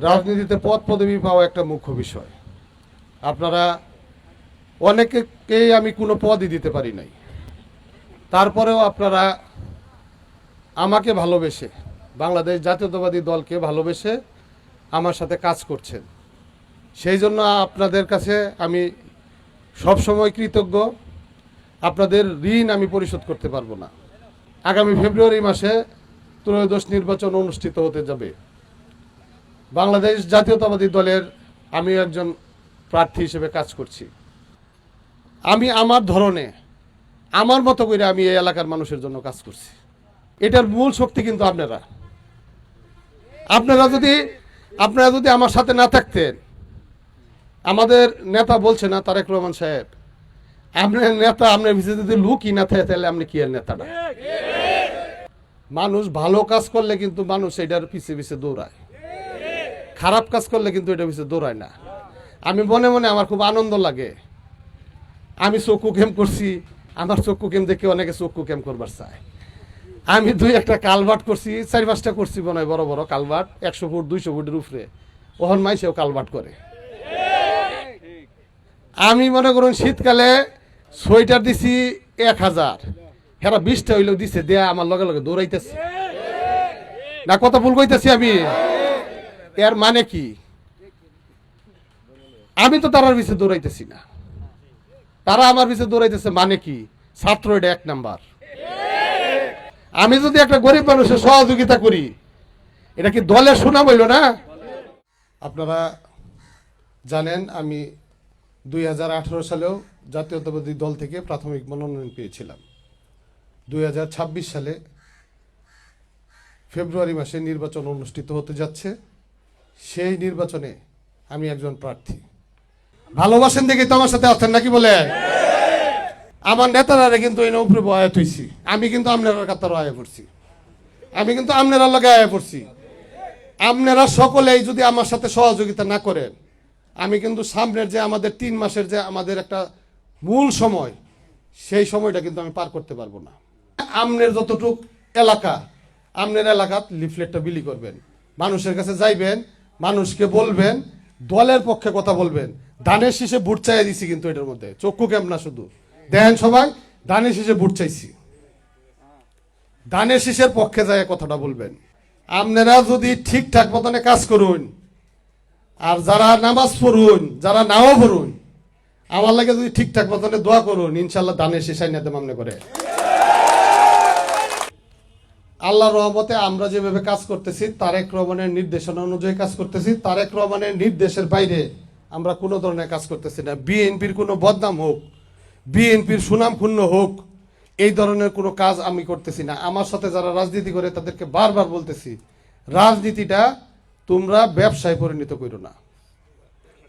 রাজনীতিতে পদ পদবি পাওয়া একটা মুখ্য বিষয়। আপনারা অনেকেই আমি কোনো পদই দিতে পারি নাই, তারপরেও আপনারা আমাকে ভালোবেসে, বাংলাদেশ জাতীয়তাবাদী দলকে ভালোবেসে আমার সাথে কাজ করছেন। সেই জন্য আপনাদের কাছে আমি সবসময় কৃতজ্ঞ। আপনাদের ঋণ আমি পরিশোধ করতে পারবো না। আগামী ফেব্রুয়ারি মাসে ত্রয়োদশ নির্বাচন অনুষ্ঠিত হতে যাবে। বাংলাদেশ জাতীয়তাবাদী দলের আমি একজন প্রার্থী হিসেবে কাজ করছি। আমি আমার ধরনে, আমার মতো করে আমি এই এলাকার মানুষের জন্য কাজ করছি। এটার মূল শক্তি কিন্তু আপনারা। আপনারা যদি আমার সাথে না থাকতেন, আমাদের নেতা বলছে না তারেক রহমান সাহেব, আপনার নেতা আপনার ভিতরে যদি লুকই না থাকে তাহলে আপনি কি আর নেতাটা? মানুষ ভালো কাজ করলে কিন্তু মানুষ এটার পিছে পিছে দৌড়ায়, খারাপ কাজ করলে কিন্তু এটার পিছে দৌড়ায় না। আমি মনে মনে আমার খুব আনন্দ লাগে। আমি চক্ষু কেম করছি, আমার চক্ষু কেম দেখে অনেকে চক্ষু কেম করবার চায়। আমি 2-1টা কালভার্ট করছি, 4-5টা করছি মনে হয় বড় বড় কালভার্ট, 100 ফুট 200 ফুটের উপরে। ওহন মাইসেও কালভার্ট করে। আমি মনে করুন শীতকালে সোয়েটার দিছি 1000, হেরা 20টা হইলেও দিছে, দেয়া আমার লগে লগে দৌড়াইতেছে না। কথা ভুল কইতেছি আমি? এর মানে কি? আমি তো তারার পিছে দৌড়াইতেছি না, তারা আমার পিছে দৌড়াইতেছে। মানে কি? ছাত্র এটা 1 নাম্বার। আমি যদি একটা গরিব মানুষের সহযোগিতা করি, এটা কি দলের সুনাম হইল না? আপনারা জানেন আমি 2018 সালেও জাতীয়তাবাদী দল থেকে প্রাথমিক মনোনয়ন পেয়েছিলাম। 2026 সালে ফেব্রুয়ারি মাসে নির্বাচন অনুষ্ঠিত হতে যাচ্ছে। সেই নির্বাচনে আমি একজন প্রার্থী। ভালোবাসেন দেখে তো আমার সাথে আছেন নাকি বলে? আমার নেতারা কিন্তু এই উপরে আয়াত হইছি, আমি কিন্তু আপনার কাতারও আয়া পড়ছি, আমি কিন্তু আপনারা লগে আয়া পড়ছি। আপনারা সকলেই যদি আমার সাথে সহযোগিতা না করেন, আমি কিন্তু সামনের যে আমাদের 3 মাসের যে আমাদের একটা মূল সময়, সেই সময়টা কিন্তু আমি পার করতে পারবো না। আপনার যতটুক এলাকা, আপনার এলাকাত লিফলেটটা বিলি করবেন, মানুষের কাছে যাইবেন, মানুষকে বলবেন, দলের পক্ষে কথা বলবেন। ধানের শীষে ভোট চাইয়া দিছি, কিন্তু এটার মধ্যে চক্ষু কেম না, শুধু দেখেন সবাই, ধানের শীষে ভোট চাইছি। ধানের শীষের পক্ষে যায় কথাটা বলবেন। আপনারা যদি ঠিকঠাক মতনে কাজ করুন, আর যারা নামাজ পড়ুন, যারা নাও পড়ুন, আমার লাগে যদি ঠিকঠাক মতনে দোয়া করুন, ইনশাল্লাহ ধানের শীষ আইনাতে মামনে করে। আল্লাহর রহমতে আমরা যেভাবে কাজ করতেছি, তারেক রহমানের নির্দেশনা অনুযায়ী কাজ করতেছি। তারেক রহমানের নির্দেশের বাইরে আমরা কোনো ধরনের কাজ করতেছি না। বিএনপির কোনো বদনাম হোক, বিএনপির সুনাম ক্ষুণ্ণ হোক, এই ধরনের কোনো কাজ আমি করতেছি না। আমার সাথে যারা রাজনীতি করে তাদেরকে বারবার বলতেছি, রাজনীতিটা তোমরা ব্যবসায় পরিণত করো না।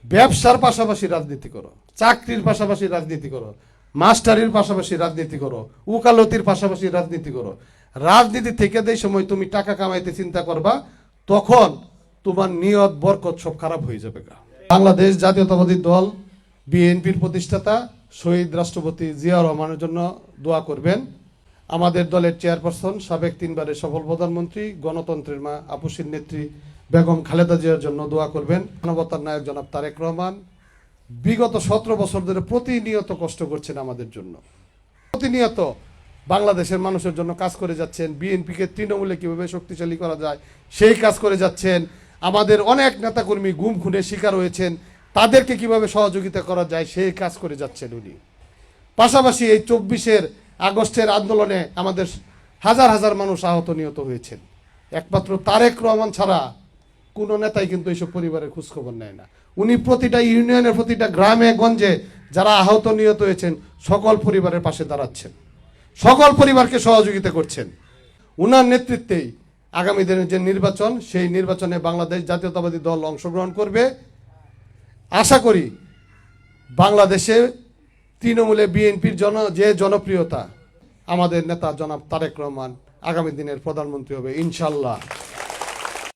ব্যবসার পাশাপাশি রাজনীতি করো, চাকরির পাশাপাশি রাজনীতি করো, মাস্টারির পাশাপাশি রাজনীতি করো, উকালতির পাশাপাশি রাজনীতি করো। রাজনীতি থেকে যে সময় তুমি টাকা কামাইতে চিন্তা করবা, তখন তোমার নিয়ত বরকত সব খারাপ হয়ে যাবে। বাংলাদেশ জাতীয়তাবাদী দল বিএনপির প্রতিষ্ঠাতা শহীদ রাষ্ট্রপতি জিয়াউর রহমানের জন্য দোয়া করবেন। আমাদের দলের চেয়ারপারসন, সাবেক 3 বারের সফল প্রধানমন্ত্রী, গণতন্ত্রের মা আপসীর নেত্রী বেগম খালেদা জিয়ার জন্য দোয়া করবেন। মানবতার নায়ক জনাব তারেক রহমান বিগত 17 বছর ধরে প্রতিনিয়ত কষ্ট করছেন আমাদের জন্য, প্রতিনিয়ত বাংলাদেশের মানুষের জন্য কাজ করে যাচ্ছেন। বিএনপিকে তৃণমূলে কিভাবে শক্তিশালী করা যায় সেই কাজ করে যাচ্ছেন। আমাদের অনেক নেতাকর্মী গুম খুনের শিকার হয়েছেন, তাদেরকে কিভাবে সহযোগিতা করা যায় সেই কাজ করে যাচ্ছেন উনি। পাশাপাশি এই 24 আগস্টের আন্দোলনে আমাদের হাজার হাজার মানুষ আহত নিহত হয়েছেন। একমাত্র তারেক রহমান ছাড়া কোনো নেতাই কিন্তু এইসব পরিবারের খোঁজখবর নেয় না। উনি প্রতিটা ইউনিয়নের, প্রতিটা গ্রামে গঞ্জে যারা আহত নিহত হয়েছেন সকল পরিবারের পাশে দাঁড়াচ্ছেন, সকল পরিবারকে সহযোগিতা করছেন। উনার নেতৃত্বেই আগামী দিনের যে নির্বাচন, সেই নির্বাচনে বাংলাদেশ জাতীয়তাবাদী দল অংশগ্রহণ করবে। আশা করি বাংলাদেশে তৃণমূলে বিএনপির যে জনপ্রিয়তা, আমাদের নেতা জনাব তারেক রহমান আগামী দিনের প্রধানমন্ত্রী হবে ইনশাল্লাহ।